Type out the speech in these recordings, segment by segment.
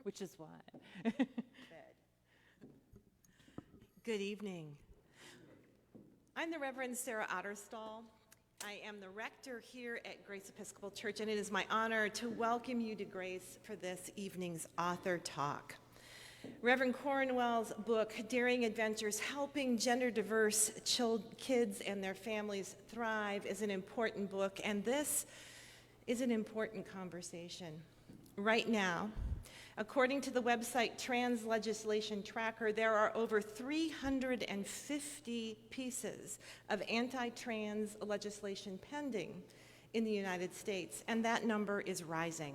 which is why. Good evening. I'm the Reverend Sarah Otterstall. I am the rector here at Grace Episcopal Church, and it is my honor to welcome you to Grace for this evening's author talk. Reverend Cornwell's book, Daring Adventures, Helping Gender-Diverse Kids and Their Families Thrive, is an important book, and this is an important conversation. Right now, according to the website Trans Legislation Tracker, there are over 350 pieces of anti-trans legislation pending in the United States, and that number is rising.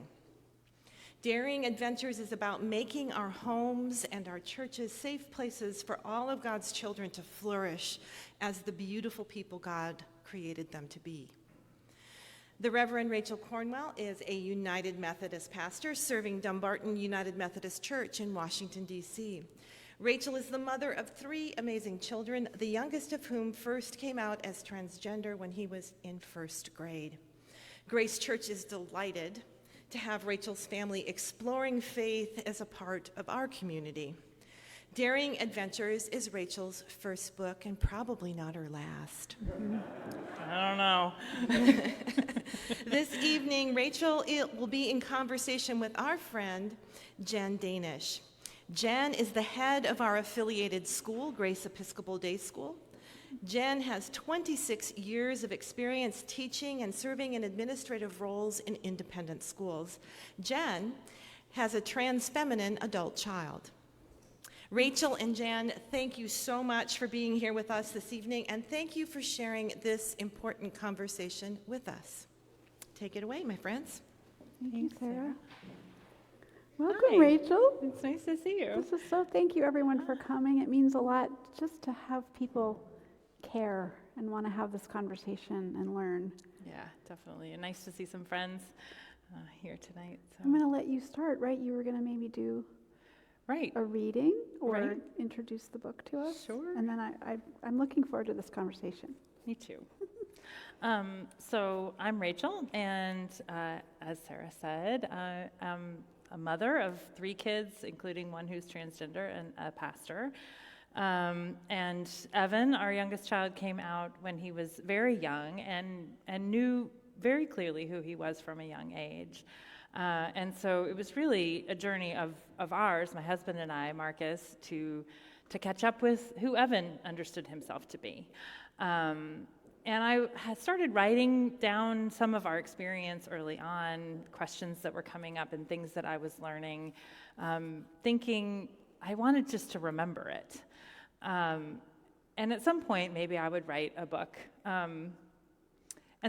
Daring Adventures is about making our homes and our churches safe places for all of God's children to flourish as the beautiful people God created them to be. The Reverend Rachel Cornwell is a United Methodist pastor serving Dumbarton United Methodist Church in Washington, D.C. Rachel is the mother of 3 amazing children, the youngest of whom first came out as transgender when he was in first grade. Grace Church is delighted to have Rachel's family exploring faith as a part of our community. Daring Adventures is Rachel's first book and probably not her last. I don't know. This evening, Rachel will be in conversation with our friend, Jen Danish. Jen is the head of our affiliated school, Grace Episcopal Day School. Jen has 26 years of experience teaching and serving in administrative roles in independent schools. Jen has a trans feminine adult child. Rachel and Jen, thank you so much for being here with us this evening, and thank you for sharing this important conversation with us. Take it away, my friends. Thank you, Sarah. Hi. Welcome, Rachel. It's nice to see you. Thank you everyone for coming. It means a lot just to have people care and want to have this conversation and learn. Yeah, definitely. And nice to see some friends here tonight. So. I'm going to let you start, right? You were going to maybe do a reading or introduce the book to us. Sure. And then I'm looking forward to this conversation. Me too. So I'm Rachel, and as Sarah said, I'm a mother of 3 kids, including one who's transgender and a pastor. And Evan, our youngest child, came out when he was very young and knew very clearly who he was from a young age. And so it was really a journey of ours, my husband and I, Marcus, to catch up with who Evan understood himself to be. And I had started writing down some of our experience early on, questions that were coming up and things that I was learning, thinking I wanted just to remember it. And at some point, maybe I would write a book. And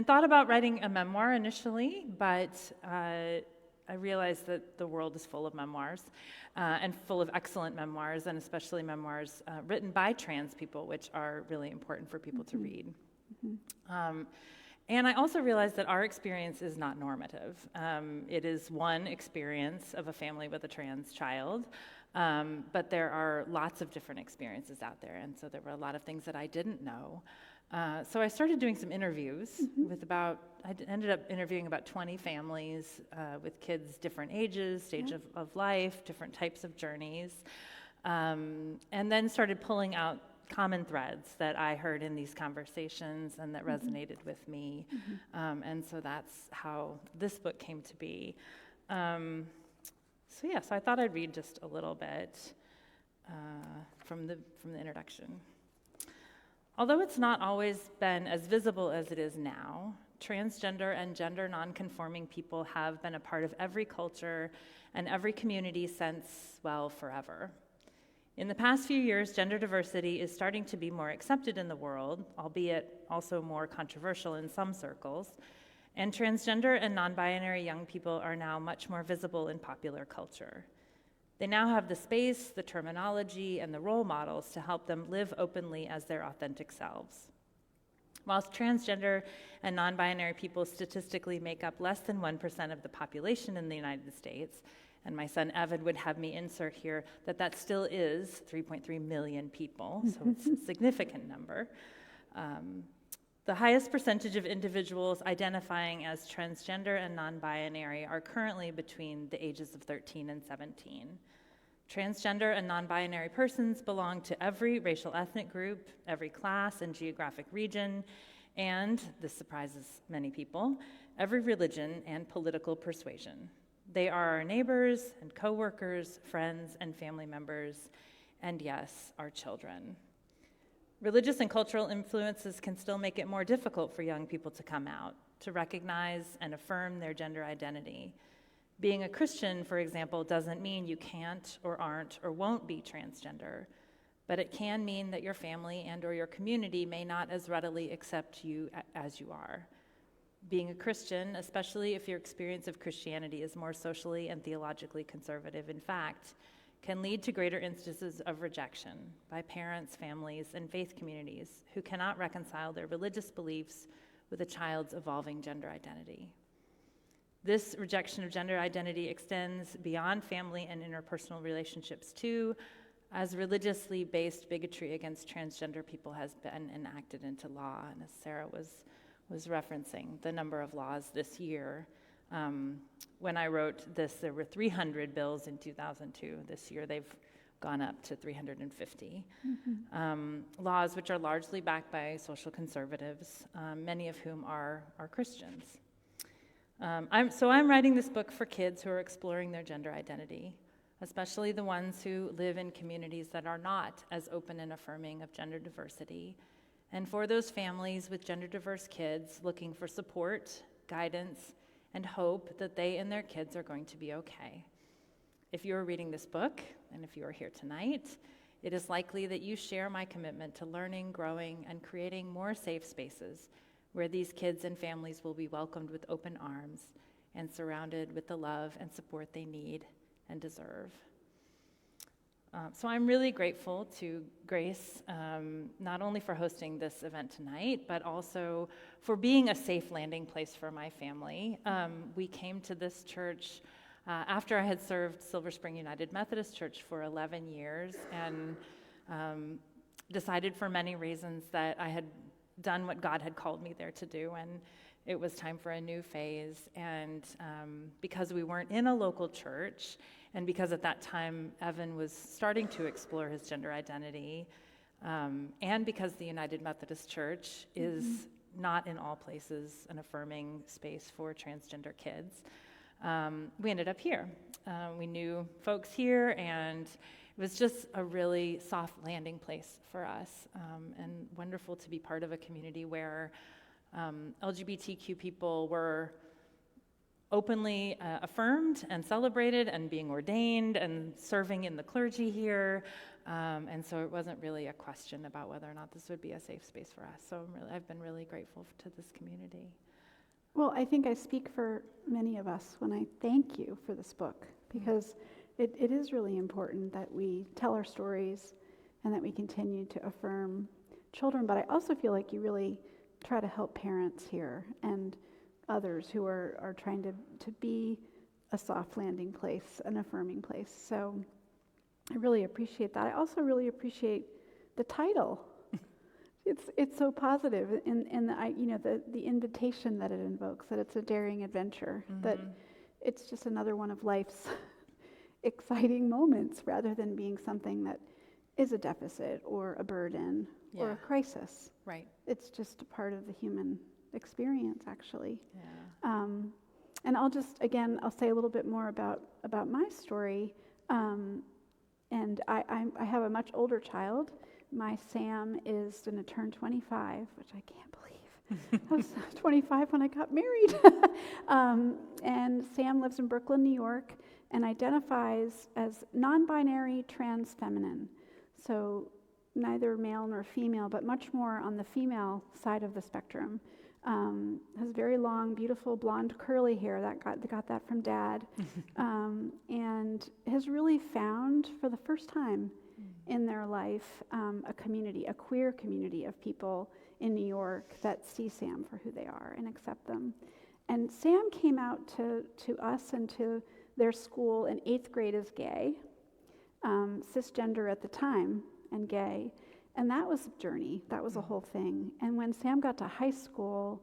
thought about writing a memoir initially, but I realized that the world is full of memoirs and full of excellent memoirs, and especially memoirs written by trans people, which are really important for people to read. And I also realized that our experience is not normative. It is one experience of a family with a trans child, but there are lots of different experiences out there, and so there were a lot of things that I didn't know. So I started doing some interviews I ended up interviewing about 20 families with kids different ages, stage of life, different types of journeys, and then started pulling out common threads that I heard in these conversations and that resonated with me. And so that's how this book came to be. So I thought I'd read just a little bit from the introduction. Although it's not always been as visible as it is now, transgender and gender nonconforming people have been a part of every culture and every community since, forever. In the past few years, gender diversity is starting to be more accepted in the world, albeit also more controversial in some circles, and transgender and non-binary young people are now much more visible in popular culture. They now have the space, the terminology, and the role models to help them live openly as their authentic selves. Whilst transgender and non-binary people statistically make up less than 1% of the population in the United States, and my son Evan would have me insert here that still is 3.3 million people, so it's a significant number. The highest percentage of individuals identifying as transgender and non-binary are currently between the ages of 13 and 17. Transgender and non-binary persons belong to every racial ethnic group, every class and geographic region, and, this surprises many people, every religion and political persuasion. They are our neighbors and coworkers, friends and family members, and yes, our children. Religious and cultural influences can still make it more difficult for young people to come out, to recognize and affirm their gender identity. Being a Christian, for example, doesn't mean you can't or aren't or won't be transgender, but it can mean that your family and or your community may not as readily accept you as you are. Being a Christian, especially if your experience of Christianity is more socially and theologically conservative, in fact, can lead to greater instances of rejection by parents, families, and faith communities who cannot reconcile their religious beliefs with a child's evolving gender identity. This rejection of gender identity extends beyond family and interpersonal relationships too, as religiously based bigotry against transgender people has been enacted into law. And as Sarah was referencing, the number of laws this year. When I wrote this, there were 300 bills in 2002. This year, they've gone up to 350. Laws which are largely backed by social conservatives, many of whom are Christians. I'm writing this book for kids who are exploring their gender identity, especially the ones who live in communities that are not as open and affirming of gender diversity, and for those families with gender diverse kids looking for support, guidance, and hope that they and their kids are going to be okay. If you are reading this book, and if you are here tonight, it is likely that you share my commitment to learning, growing, and creating more safe spaces where these kids and families will be welcomed with open arms and surrounded with the love and support they need and deserve. So I'm really grateful to Grace, not only for hosting this event tonight, but also for being a safe landing place for my family. We came to this church after I had served Silver Spring United Methodist Church for 11 years and decided for many reasons that I had done what God had called me there to do, and it was time for a new phase. And because we weren't in a local church, and because at that time Evan was starting to explore his gender identity, and because the United Methodist Church is not in all places an affirming space for transgender kids, we ended up here. We knew folks here, and it was just a really soft landing place for us, and wonderful to be part of a community where LGBTQ people were openly affirmed and celebrated and being ordained and serving in the clergy here. And so it wasn't really a question about whether or not this would be a safe space for us. So I've been really grateful to this community. Well, I think I speak for many of us when I thank you for this book, because it is really important that we tell our stories and that we continue to affirm children. But I also feel like you really try to help parents here and others who are trying to be a soft landing place, an affirming place. So I really appreciate that. I also really appreciate the title. It's so positive in the invitation that it invokes, that it's a daring adventure, that it's just another one of life's exciting moments rather than being something that is a deficit or a burden or a crisis. Right. It's just a part of the human experience, actually. Yeah. And I'll say a little bit more about my story. And I have a much older child. My Sam is going to turn 25, which I can't believe. I was 25 when I got married. And Sam lives in Brooklyn, New York, and identifies as non-binary trans feminine. So neither male nor female, but much more on the female side of the spectrum. Has very long, beautiful, blonde, curly hair. Got that from Dad. And has really found, for the first time in their life, a community, a queer community of people in New York that see Sam for who they are and accept them. And Sam came out to us and to their school in 8th grade as gay, cisgender at the time, and gay. And that was a journey. That was a whole thing. And when Sam got to high school,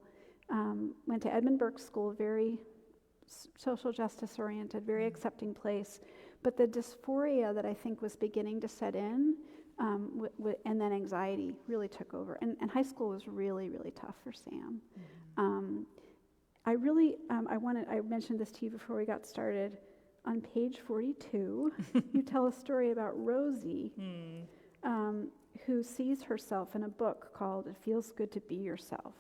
went to Edmund Burke School, very social justice oriented, very accepting place. But the dysphoria that I think was beginning to set in, and then anxiety really took over. And high school was really, really tough for Sam. I mentioned this to you before we got started. On page 42, you tell a story about Rosie, who sees herself in a book called It Feels Good to Be Yourself.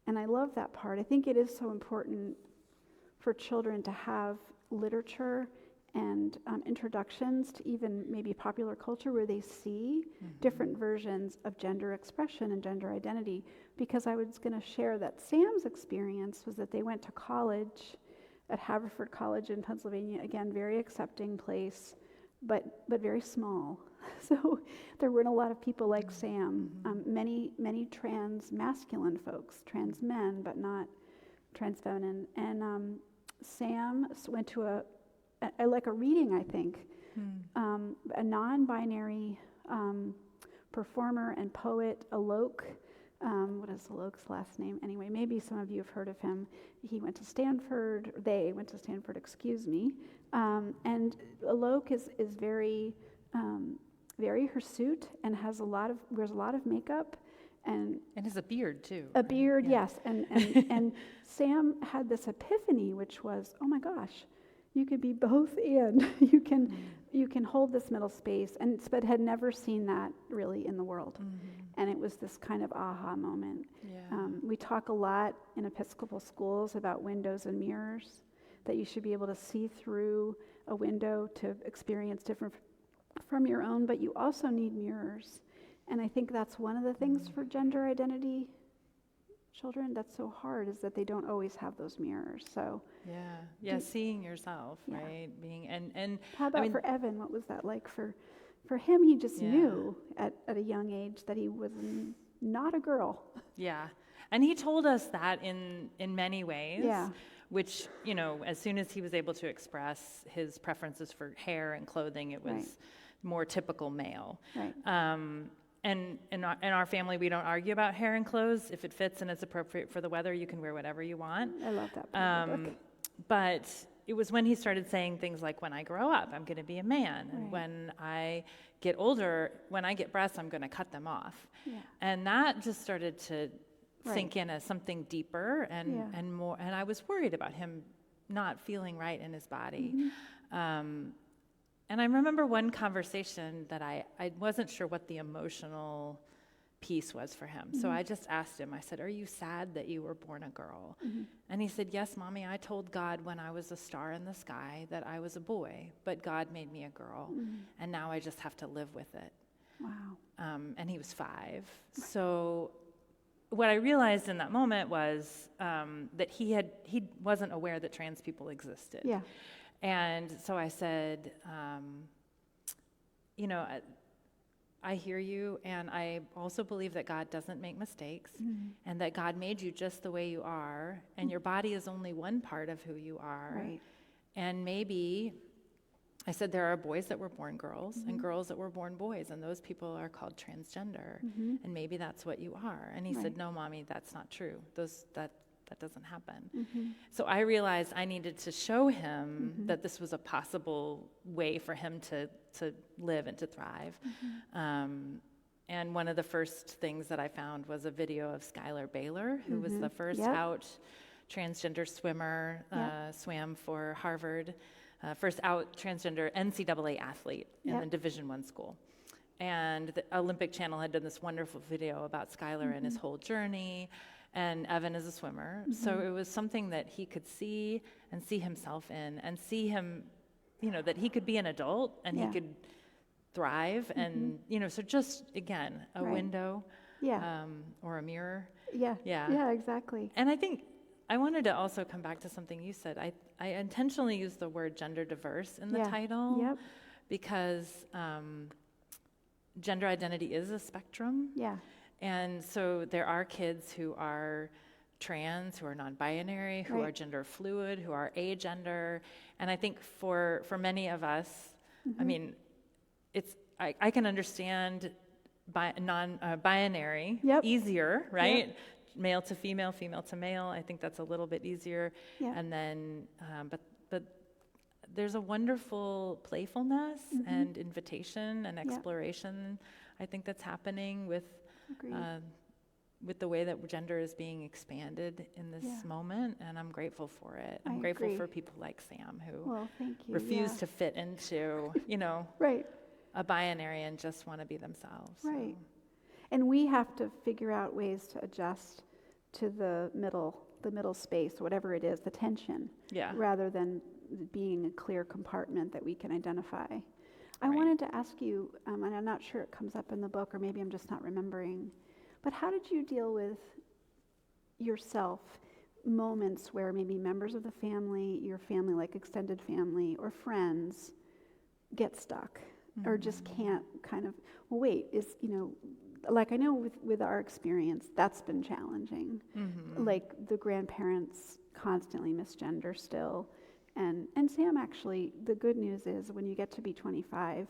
And I love that part. I think it is so important for children to have literature and introductions to even maybe popular culture where they see different versions of gender expression and gender identity. Because I was going to share that Sam's experience was that they went to college at Haverford College in Pennsylvania, again, very accepting place, but very small. So there weren't a lot of people like Sam. Many trans masculine folks, trans men, but not trans feminine. And Sam went to a reading, I think. A non-binary performer and poet, Alok. What is Alok's last name? Anyway, maybe some of you have heard of him. He went to Stanford, or they went to Stanford, excuse me. And Alok is very, very hirsute and wears a lot of makeup. And has a beard too. A beard, yes. And Sam had this epiphany, which was, oh my gosh, you could be both and you can hold this middle space, but had never seen that really in the world. And it was this kind of aha moment. We talk a lot in Episcopal schools about windows and mirrors, that you should be able to see through a window to experience different from your own, but you also need mirrors. And I think that's one of the things for gender identity children that's so hard, is that they don't always have those mirrors. So seeing yourself, right? Being and how about for Evan? What was that like for him? He just knew at a young age that he was not a girl. Yeah, and he told us that in many ways. Yeah. Which, as soon as he was able to express his preferences for hair and clothing, it was more typical male. Right. And in our family, we don't argue about hair and clothes. If it fits and it's appropriate for the weather, you can wear whatever you want. I love that part of the book. But it was when he started saying things like, when I grow up, I'm going to be a man. And when I get older, when I get breasts, I'm going to cut them off. Yeah. And that just started to sink in as something deeper and more. And I was worried about him not feeling right in his body. And I remember one conversation that I wasn't sure what the emotional piece was for him. So I just asked him, I said, are you sad that you were born a girl? And he said, yes, Mommy, I told God when I was a star in the sky that I was a boy, but God made me a girl, and now I just have to live with it. Wow. And he was 5. So what I realized in that moment was that he wasn't aware that trans people existed. Yeah. And so I said, I hear you, and I also believe that God doesn't make mistakes, and that God made you just the way you are, and your body is only one part of who you are. Right. And maybe, I said, there are boys that were born girls and girls that were born boys, and those people are called transgender, and maybe that's what you are. And he said, no, Mommy, that's not true. That doesn't happen. So I realized I needed to show him that this was a possible way for him to live and to thrive. And one of the first things that I found was a video of Skylar Baylor, who was the first out transgender swimmer, swam for Harvard, first out transgender NCAA athlete in the Division I school. And the Olympic Channel had done this wonderful video about Skylar and his whole journey. And Evan is a swimmer, so it was something that he could see himself in, and see him, that he could be an adult and he could thrive, and so just again a window, or a mirror. Yeah, exactly. And I think I wanted to also come back to something you said. I intentionally used the word gender diverse in the title, because gender identity is a spectrum. Yeah. And so there are kids who are trans, who are non-binary, who are gender fluid, who are agender. And I think for many of us, I mean, I can understand binary Yep. easier, right? Male to female, female to male. I think that's a little bit easier. Yeah. And then, but there's a wonderful playfulness and invitation and exploration, I think, that's happening with the way that gender is being expanded in this moment, and I'm grateful for it. I'm grateful for people like Sam who refuse to fit into, Right. a binary and just want to be themselves. Right. And we have to figure out ways to adjust to the middle space, whatever it is, the tension, rather than being a clear compartment that we can identify. I wanted to ask you, and I'm not sure it comes up in the book, or maybe I'm just not remembering, but how did you deal with yourself, moments where maybe members of the family, your family, like extended family or friends, get stuck or just can't kind of, like I know with our experience, that's been challenging. Like the grandparents constantly misgender still. And Sam, actually, the good news is when you get to be 25,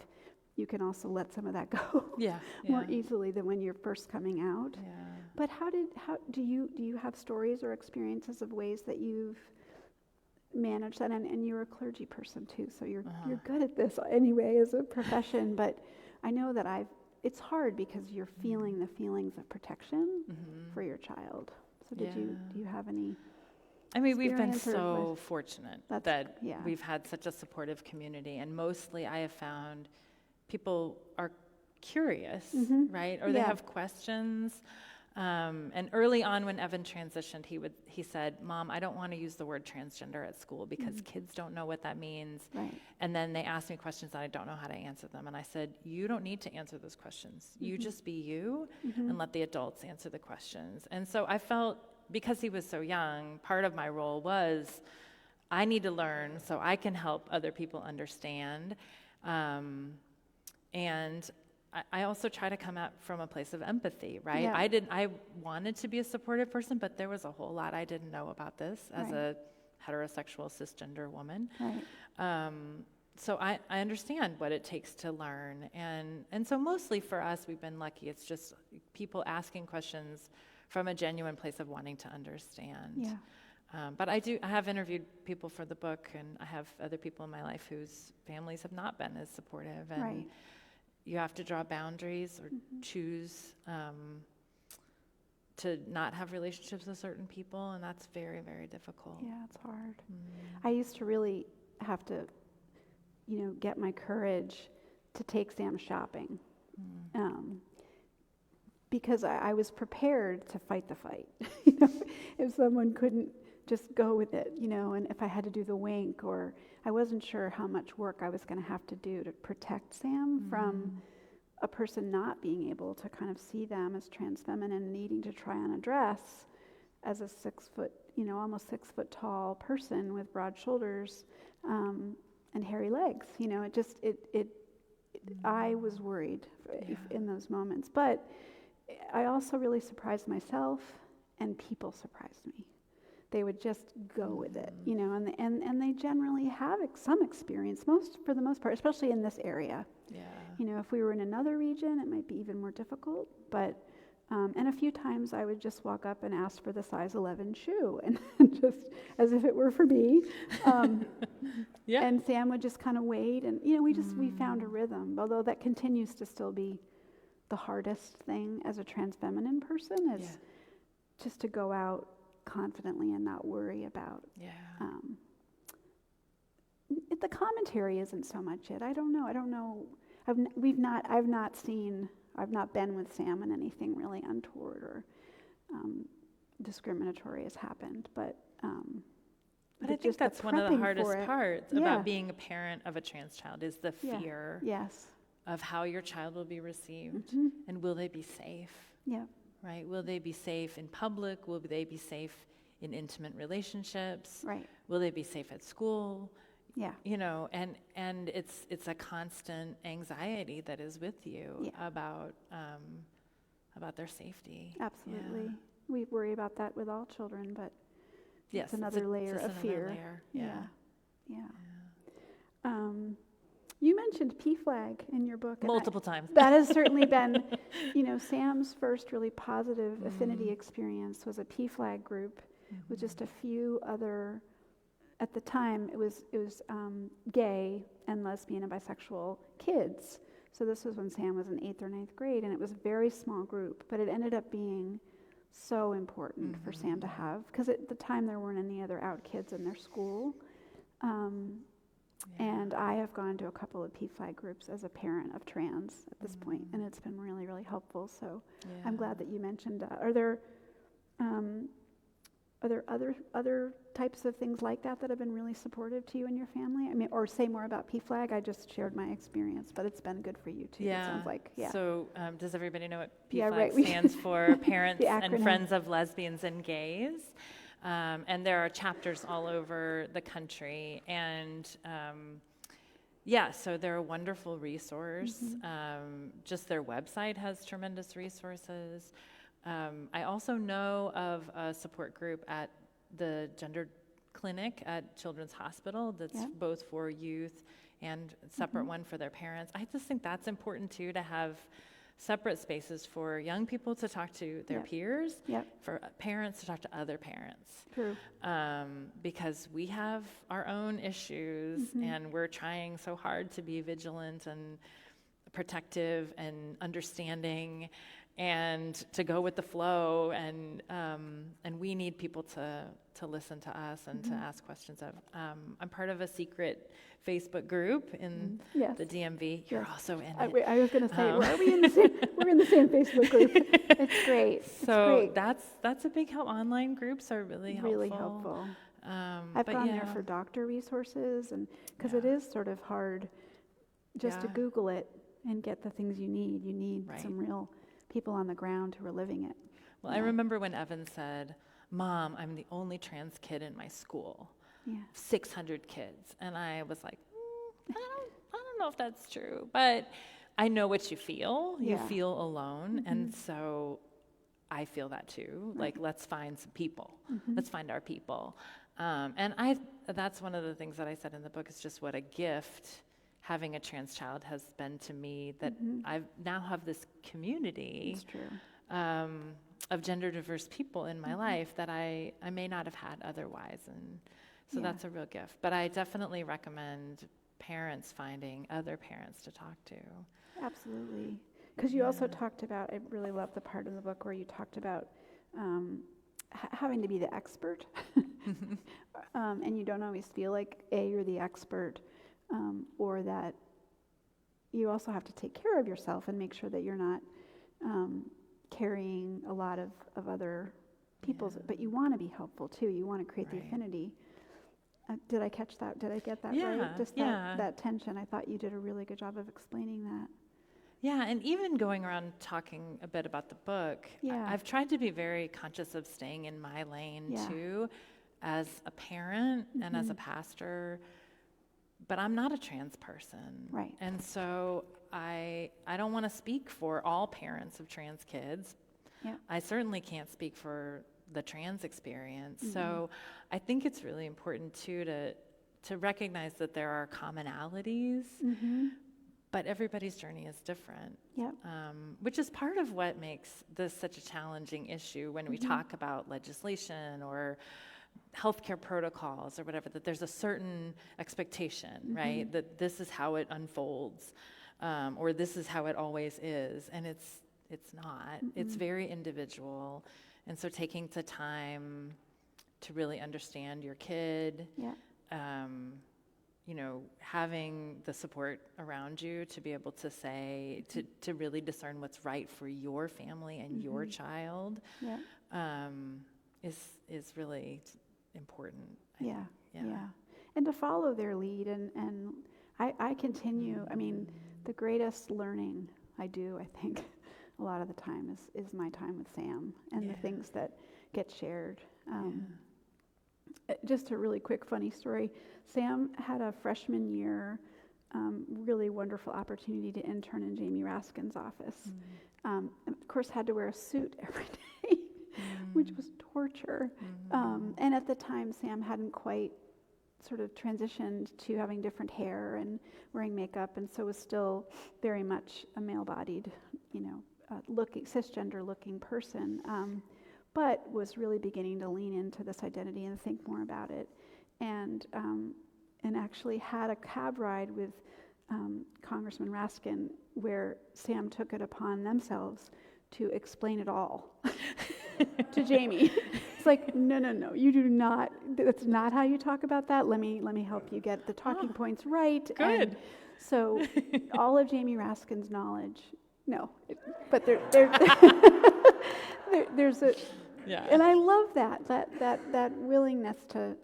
you can also let some of that go more easily than when you're first coming out. Yeah. But how do you have stories or experiences of ways that you've managed that? And you're a clergy person too, so you're good at this anyway as a profession. But I know that it's hard because you're feeling the feelings of protection for your child. So do you have any? I mean, we've been so fortunate that yeah. we've had such a supportive community, and mostly I have found people are curious, right? Or they have questions. And early on when Evan transitioned, he said, "Mom, I don't want to use the word transgender at school because kids don't know what that means." Right. And then they asked me questions and I don't know how to answer them. And I said, "You don't need to answer those questions. You just be you and let the adults answer the questions." And so I felt, because he was so young, part of my role was I need to learn so I can help other people understand. And I also try to come out from a place of empathy, right? Yeah. I wanted to be a supportive person, but there was a whole lot I didn't know about this as a heterosexual cisgender woman. Right. So I understand what it takes to learn. And so mostly for us, we've been lucky. It's just people asking questions from a genuine place of wanting to understand. Yeah. But I have interviewed people for the book, and I have other people in my life whose families have not been as supportive. And you have to draw boundaries or choose to not have relationships with certain people, and that's very, very difficult. Yeah, it's hard. I used to really have to, get my courage to take Sam shopping. Because I was prepared to fight the fight. If someone couldn't just go with it, and if I had to do the wink, or I wasn't sure how much work I was going to have to do to protect Sam from a person not being able to kind of see them as trans feminine, needing to try on a dress as a 6 foot, almost 6 foot tall person with broad shoulders and hairy legs. I was worried in those moments, but I also really surprised myself, and people surprised me. They would just go with it, and they generally have some experience, for the most part, especially in this area. Yeah. If we were in another region, it might be even more difficult. But and a few times I would just walk up and ask for the size 11 shoe, and just as if it were for me. And Sam would just kind of wait, and we found a rhythm. Although that continues to still be the hardest thing as a trans feminine person is just to go out confidently and not worry about. The commentary isn't so much it. I don't know. I've not been with Sam and anything really untoward or discriminatory has happened, but I think that's one of the hardest parts about being a parent of a trans child is the fear of how your child will be received, and will they be safe? Right? Will they be safe in public? Will they be safe in intimate relationships? Right. Will they be safe at school? Yeah. And it's a constant anxiety that is with you about their safety. Absolutely. Yeah. We worry about that with all children, but it's another layer of fear. Yeah. You mentioned PFLAG in your book. And Multiple times. that has certainly been, Sam's first really positive affinity experience was a PFLAG group with just a few other, at the time, it was gay and lesbian and bisexual kids. So this was when Sam was in 8th or 9th grade, and it was a very small group, but it ended up being so important for Sam to have, because at the time there weren't any other out kids in their school. And I have gone to a couple of PFLAG groups as a parent of trans at this point, and it's been really, really helpful. So I'm glad that you mentioned that. Are there other types of things like that have been really supportive to you and your family? I mean, or say more about PFLAG. I just shared my experience, but it's been good for you too. It sounds like. Yeah. So does everybody know what PFLAG Yeah, right. stands for? Parents and acronym. Friends of Lesbians and Gays. And there are chapters all over the country. And so they're a wonderful resource. Just their website has tremendous resources. I also know of a support group at the gender clinic at Children's Hospital that's both for youth and a separate one for their parents. I just think that's important too, to have separate spaces for young people to talk to their peers, for parents to talk to other parents. True. Because we have our own issues, and we're trying so hard to be vigilant and protective and understanding and to go with the flow, and we need people to listen to us and to ask questions of. I'm part of a secret Facebook group in the DMV. You're also in it. I was going to say, are we in the same? We're in the same Facebook group. It's great. So that's a big help. Online groups are really helpful. Really helpful. I've gone there for doctor resources, and because it is sort of hard just to Google it and get the things you need. You need some real people on the ground who are living it. Well, I remember when Evan said, "Mom, I'm the only trans kid in my school." 600 kids. And I was like, I don't know if that's true, but I know what you feel. You feel alone. And so I feel that too. Like, let's find some people. Let's find our people. And that's one of the things that I said in the book, is just what a gift having a trans child has been to me, that I now have this community of gender diverse people in my life that I may not have had otherwise. And so that's a real gift. But I definitely recommend parents finding other parents to talk to. Absolutely. Because you also talked about, I really love the part in the book where you talked about having to be the expert. And you don't always feel like, you're the expert, or that you also have to take care of yourself and make sure that you're not carrying a lot of other people's, but you want to be helpful too. You want to create the affinity. Did I catch that? Did I get that right? Just that tension. I thought you did a really good job of explaining that. Yeah, and even going around talking a bit about the book, I've tried to be very conscious of staying in my lane too, as a parent and as a pastor, but I'm not a trans person. Right. And so I don't want to speak for all parents of trans kids. Yeah. I certainly can't speak for the trans experience. So I think it's really important too to recognize that there are commonalities, but everybody's journey is different. Yep. Which is part of what makes this such a challenging issue when we talk about legislation or healthcare protocols or whatever, that there's a certain expectation, right? That this is how it unfolds, or this is how it always is. And it's not. It's very individual. And so taking the time to really understand your kid, having the support around you to be able to say, to really discern what's right for your family and your child, is really important. I think. And to follow their lead. And I continue, I mean, the greatest learning I do, I think, a lot of the time is my time with Sam and the things that get shared. Just a really quick funny story. Sam had a freshman year really wonderful opportunity to intern in Jamie Raskin's office. And of course had to wear a suit every day, which was torture. And at the time Sam hadn't quite sort of transitioned to having different hair and wearing makeup, and so was still very much a male-bodied, cisgender-looking person, but was really beginning to lean into this identity and think more about it, and actually had a cab ride with Congressman Raskin, where Sam took it upon themselves to explain it all to Jamie. It's like, no, you do not. That's not how you talk about that. Let me help you get the talking points right. Good. And so, all of Jamie Raskin's knowledge. No, but there's a, and I love that willingness to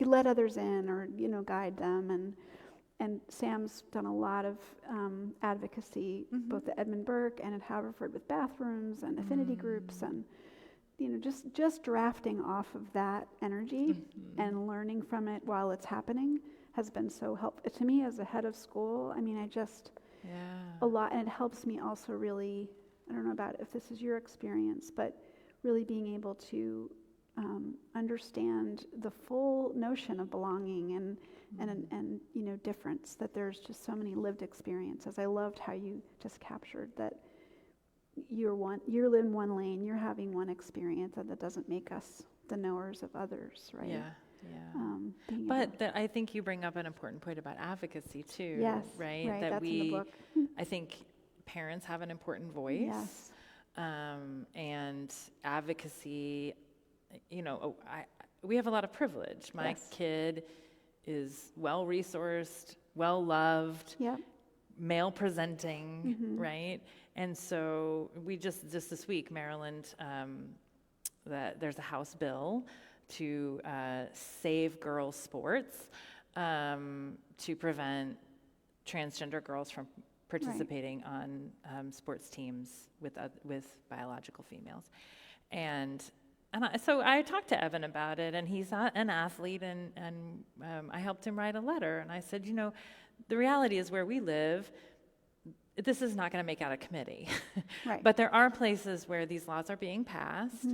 let others in or guide them, and Sam's done a lot of advocacy both at Edmund Burke and at Haverford with bathrooms and affinity groups, and just drafting off of that energy and learning from it while it's happening has been so helpful to me as a head of school. I mean, a lot, and it helps me also really, I don't know about if this is your experience, but really being able to understand the full notion of belonging and difference, that there's just so many lived experiences. I loved how you just captured that you're in one lane, you're having one experience, and that doesn't make us the knowers of others, right? I think you bring up an important point about advocacy too. Yes, right. That that's in the book. I think parents have an important voice. Yes. And advocacy, we have a lot of privilege. My kid is well-resourced, well-loved, male presenting, right? And so we just this week, Maryland, that there's a House bill to save girls' sports, to prevent transgender girls from participating on sports teams with biological females. So I talked to Evan about it, and he's an athlete, and I helped him write a letter. And I said, the reality is where we live, this is not going to make out a committee. Right. But there are places where these laws are being passed.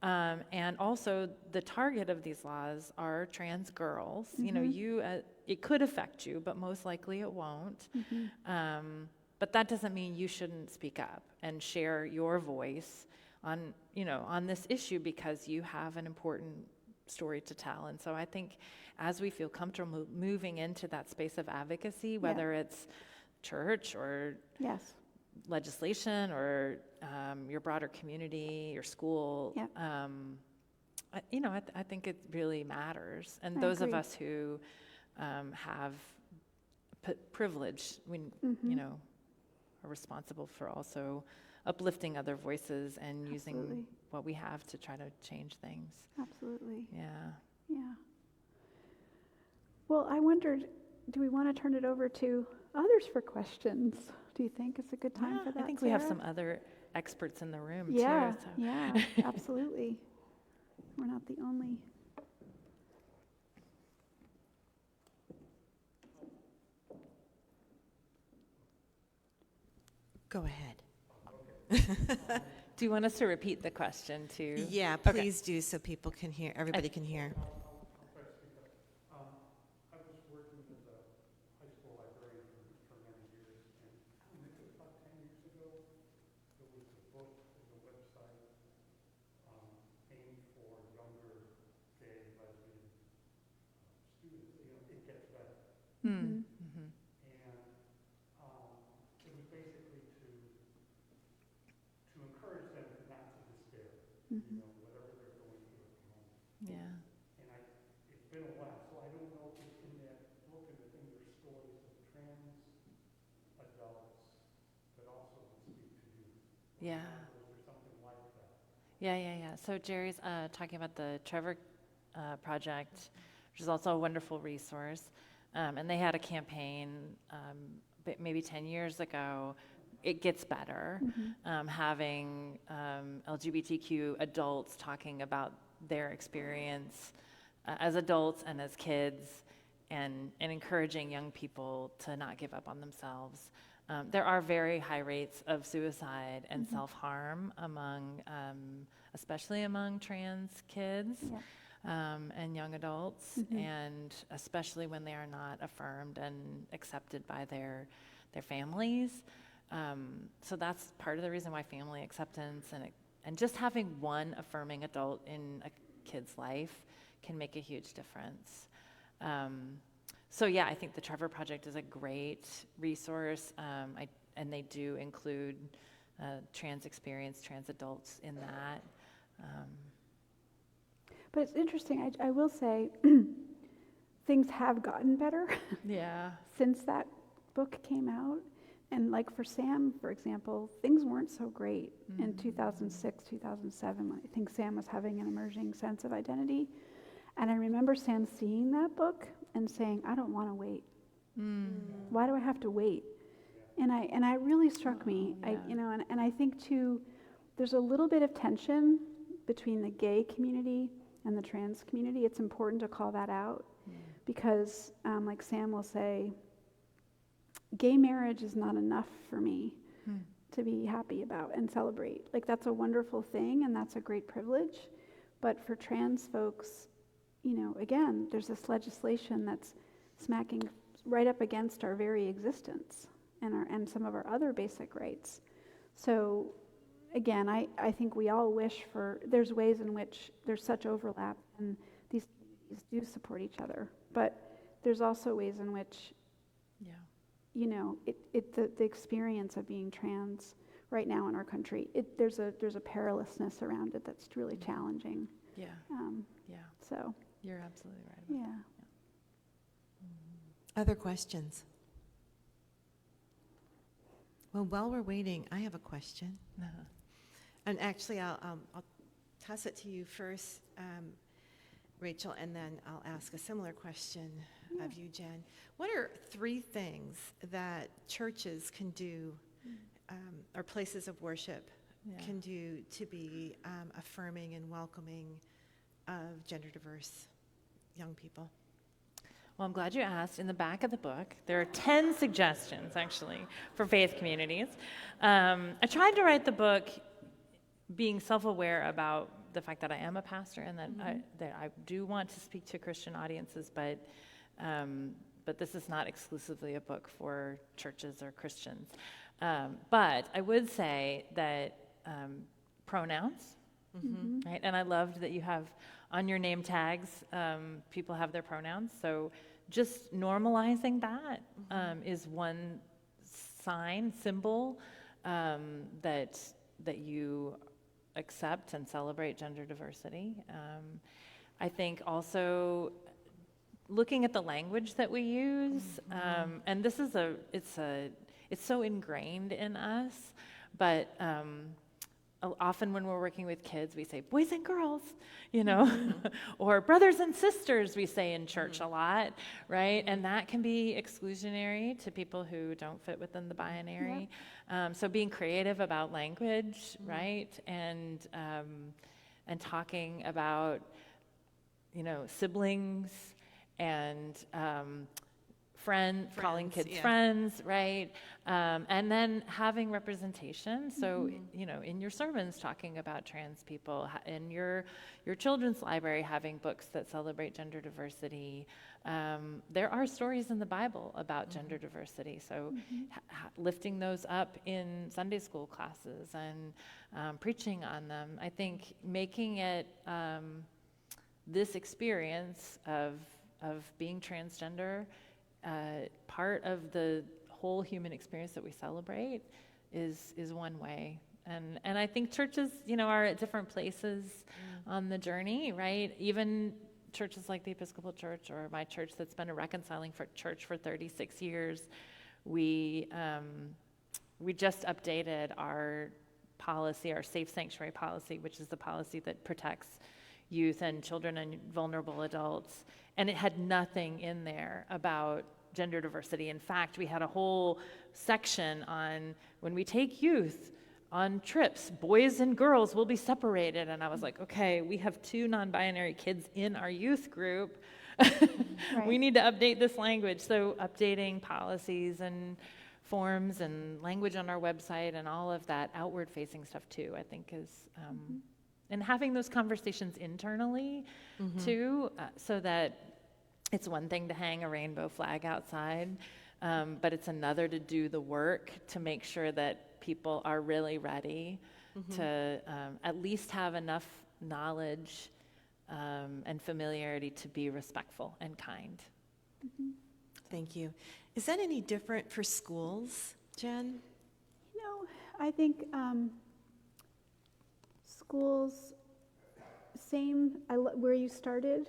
And also the target of these laws are trans girls. It could affect you, but most likely it won't. But that doesn't mean you shouldn't speak up and share your voice on this issue, because you have an important story to tell. And so I think as we feel comfortable moving into that space of advocacy, whether it's church or legislation or your broader community, your school, I think it really matters. And those of us who have privilege, are responsible for also uplifting other voices and using what we have to try to change things. Absolutely. Yeah. Well, I wondered, do we want to turn it over to others for questions? Do you think it's a good time for that, I think Sarah? we have some other experts in the room too. Yeah, So. Absolutely. We're not the only. Go ahead. Do you want us to repeat the question too? Yeah, please do, so people can hear, everybody can hear. I was working as a high school librarian for many years, and I think it was about 10 years ago, there was a book and a website aimed for younger gay, lesbian students. It gets better. And it was basically to encourage them not to despair, whatever they're going through at the moment. Yeah. And it's been a while, so I don't know if in that book and in their stories of trans adults that also would speak to you. Yeah. Or is there something like that? Yeah. So Jerry's talking about the Trevor Project, which is also a wonderful resource. And they had a campaign maybe 10 years ago. It gets better, having LGBTQ adults talking about their experience as adults and as kids, and encouraging young people to not give up on themselves. There are very high rates of suicide and self-harm especially among trans kids. and young adults, and especially when they are not affirmed and accepted by their families. So that's part of the reason why family acceptance and just having one affirming adult in a kid's life can make a huge difference. So yeah, I think the Trevor Project is a great resource, and they do include trans adults in that. But it's interesting, I will say, things have gotten better Yeah. since that book came out. And like for Sam, for example, things weren't so great in 2006, 2007. I think Sam was having an emerging sense of identity. And I remember Sam seeing that book and saying, I don't want to wait. Why do I have to wait? And I really struck me. Yeah. And I think too, there's a little bit of tension between the gay community and the trans community. It's important to call that out because, like Sam will say, gay marriage is not enough for me to be happy about and celebrate. Like, that's a wonderful thing and that's a great privilege. But for trans folks, again, there's this legislation that's smacking right up against our very existence and some of our other basic rights. So again, I think we all wish there's ways in which there's such overlap and these communities do support each other. But there's also ways in which the experience of being trans right now in our country, there's a perilousness around it that's really challenging. Yeah. So You're absolutely right. yeah. Other questions? Well, while we're waiting, I have a question. And actually, I'll toss it to you first, Rachel, and then I'll ask a similar question of you, Jen. What are 3 things that churches can do, or places of worship can do to be affirming and welcoming of gender diverse young people? Well, I'm glad you asked. In the back of the book, there are 10 suggestions, actually, for faith communities. I tried to write the book being self-aware about the fact that I am a pastor and that I do want to speak to Christian audiences, but this is not exclusively a book for churches or Christians. But I would say that pronouns, right? And I loved that you have on your name tags, people have their pronouns. So just normalizing that is one symbol that you accept and celebrate gender diversity. I think also looking at the language that we use, and this is it's so ingrained in us, but often when we're working with kids, we say boys and girls, or brothers and sisters, we say in church a lot, right? And that can be exclusionary to people who don't fit within the binary. So being creative about language, right? And talking about, siblings and friends, calling kids friends, right? And then having representation. So, in your sermons, talking about trans people, in your children's library, having books that celebrate gender diversity. There are stories in the Bible about gender diversity. So lifting those up in Sunday school classes and preaching on them. I think making it this experience of being transgender part of the whole human experience that we celebrate is one way. And I think churches, are at different places on the journey, right? Even churches like the Episcopal Church or my church that's been a reconciling church for 36 years, we just updated our policy, our safe sanctuary policy, which is the policy that protects youth and children and vulnerable adults. And it had nothing in there about gender diversity. In fact, we had a whole section on when we take youth on trips, boys and girls will be separated. And I was like, okay, we have 2 non-binary kids in our youth group. Right. We need to update this language. So updating policies and forms and language on our website and all of that outward-facing stuff too, I think and having those conversations internally too, so that it's one thing to hang a rainbow flag outside, but it's another to do the work to make sure that people are really ready to at least have enough knowledge and familiarity to be respectful and kind. Thank you. Is that any different for schools, Jen? You know, I think schools, where you started.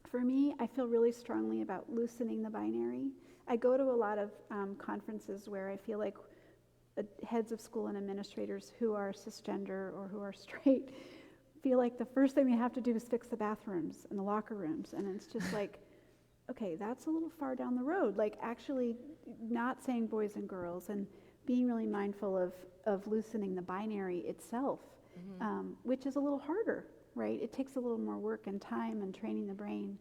For me, I feel really strongly about loosening the binary. I go to a lot of conferences where I feel like heads of school and administrators who are cisgender or who are straight feel like the first thing they have to do is fix the bathrooms and the locker rooms. And it's just like, okay, that's a little far down the road. Like actually not saying boys and girls and being really mindful of loosening the binary itself, which is a little harder, right? It takes a little more work and time and training the brain.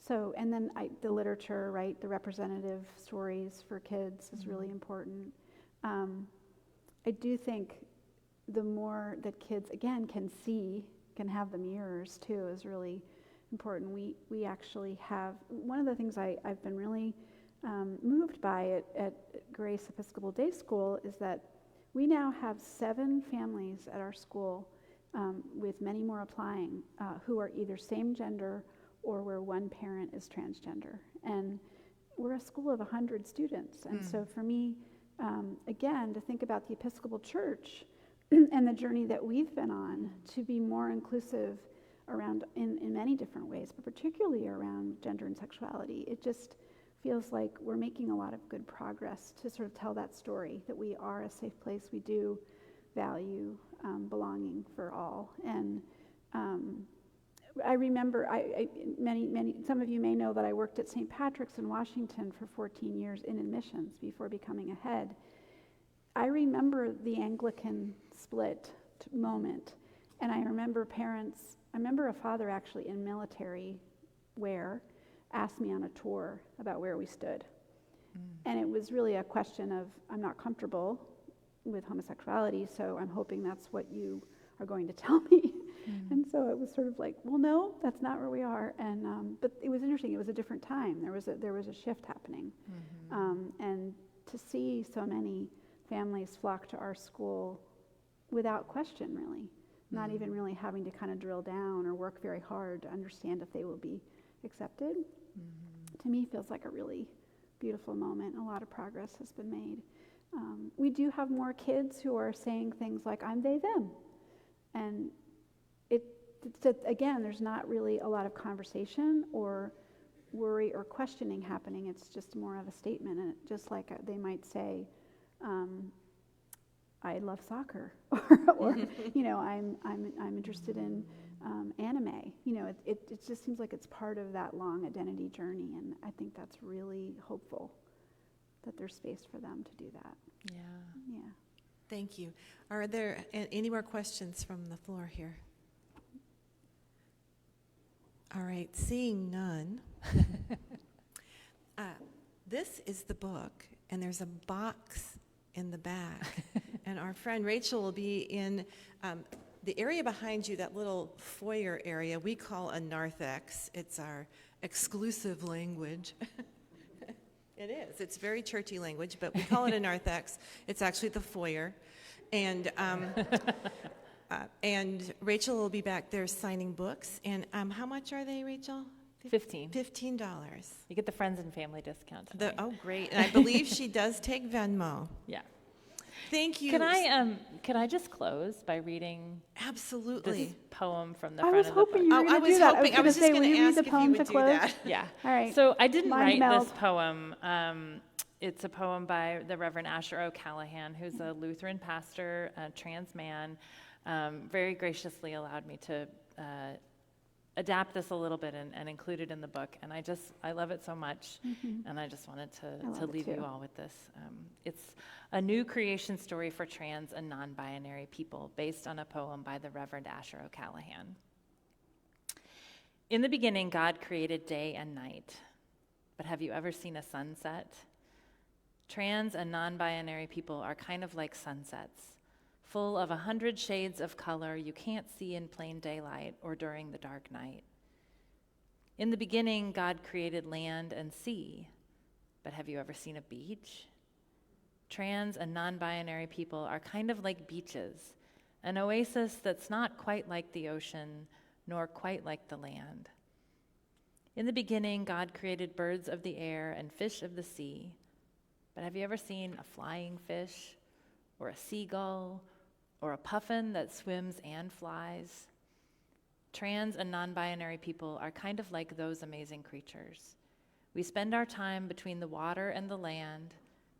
So, and then the literature, right? The representative stories for kids is really important. I do think the more that kids, again, can have the mirrors too, is really important. We actually have, one of the things I've been really moved by at Grace Episcopal Day School is that we now have 7 families at our school, with many more applying, who are either same gender or where one parent is transgender. And we're a school of 100 students. And so for me, again, to think about the Episcopal Church and the journey that we've been on to be more inclusive around in many different ways, but particularly around gender and sexuality, it just feels like we're making a lot of good progress to sort of tell that story, that we are a safe place. We do value belonging for all. And I remember, some of you may know that I worked at St. Patrick's in Washington for 14 years in admissions before becoming a head. I remember the Anglican split moment, and I remember a father actually in military wear asked me on a tour about where we stood. And it was really a question of, I'm not comfortable with homosexuality, so I'm hoping that's what you are going to tell me. And so it was sort of like, well, no, that's not where we are. And but it was interesting. It was a different time. There was a shift happening, and to see so many families flock to our school without question, really, not even really having to kind of drill down or work very hard to understand if they will be accepted. To me, feels like a really beautiful moment. A lot of progress has been made. We do have more kids who are saying things like, I'm they, them. And again, there's not really a lot of conversation or worry or questioning happening. It's just more of a statement. And just like they might say, I love soccer, or you know, I'm interested in anime. You know, it just seems like it's part of that long identity journey, and I think that's really hopeful that there's space for them to do that. Yeah. Thank you. Are there any more questions from the floor here? All right, seeing none. This is the book, and there's a box in the back. And our friend Rachel will be in the area behind you, that little foyer area, we call a narthex. It's our exclusive language. It is. It's very churchy language, but we call it a narthex. It's actually the foyer. And and Rachel will be back there signing books. And how much are they, Rachel? $15. $15. You get the friends and family discount tonight. Oh, great. And I believe she does take Venmo. Yeah. Thank you. Can I just close by reading Absolutely this poem from the I front was of the hoping book? you were going to do that. I was just going to ask the if you poem would to do close? that. Yeah. All right. So I didn't Mind write meld. this poem. It's a poem by the Reverend Asher O'Callahan, who's a Lutheran pastor, a trans man, very graciously allowed me to adapt this a little bit and include it in the book. And I love it so much. And I just wanted to leave you all with this. It's a new creation story for trans and non-binary people based on a poem by the Reverend Asher O'Callahan. In the beginning, God created day and night. But have you ever seen a sunset? Trans and non-binary people are kind of like sunsets, full of 100 shades of color you can't see in plain daylight or during the dark night. In the beginning, God created land and sea. But have you ever seen a beach? Trans and non-binary people are kind of like beaches, an oasis that's not quite like the ocean, nor quite like the land. In the beginning, God created birds of the air and fish of the sea. But have you ever seen a flying fish, or a seagull, or a puffin that swims and flies? Trans and non-binary people are kind of like those amazing creatures. We spend our time between the water and the land,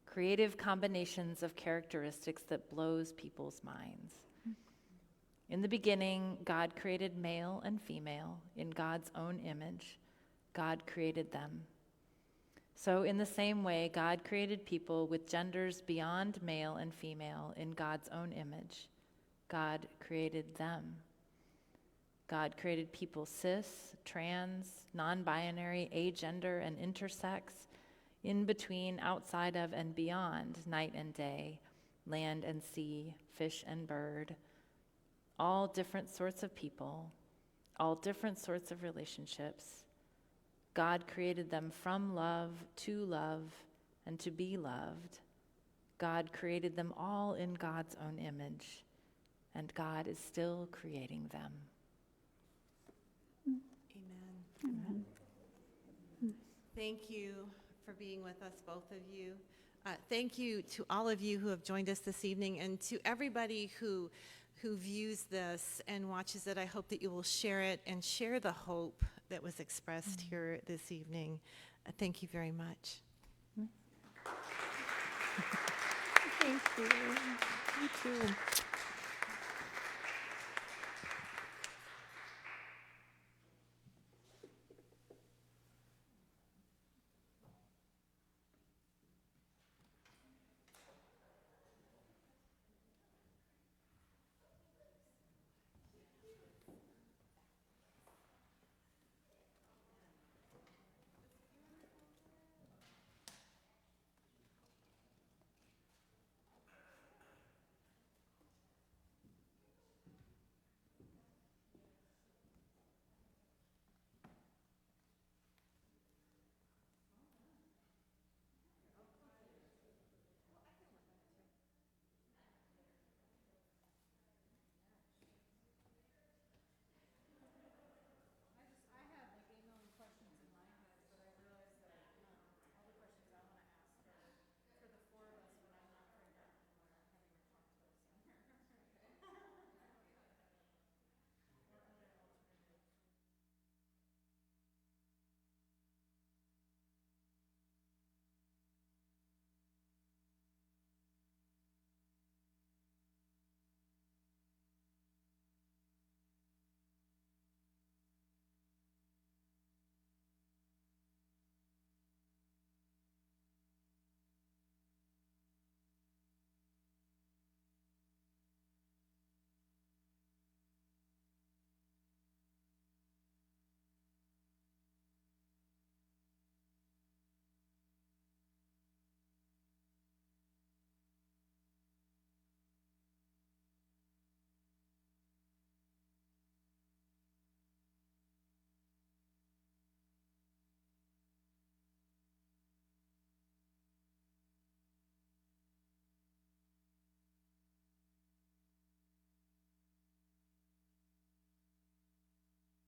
creative combinations of characteristics that blows people's minds. In the beginning, God created male and female in God's own image. God created them. So in the same way, God created people with genders beyond male and female in God's own image. God created them. God created people cis, trans, non-binary, agender, and intersex, in between, outside of, and beyond night and day, land and sea, fish and bird, all different sorts of people, all different sorts of relationships. God created them from love, and to be loved. God created them all in God's own image, and God is still creating them. Amen. Thank you for being with us, both of you. Thank you to all of you who have joined us this evening, and to everybody who views this and watches it. I hope that you will share it and share the hope that was expressed here this evening. Thank you very much. Thank you. You too.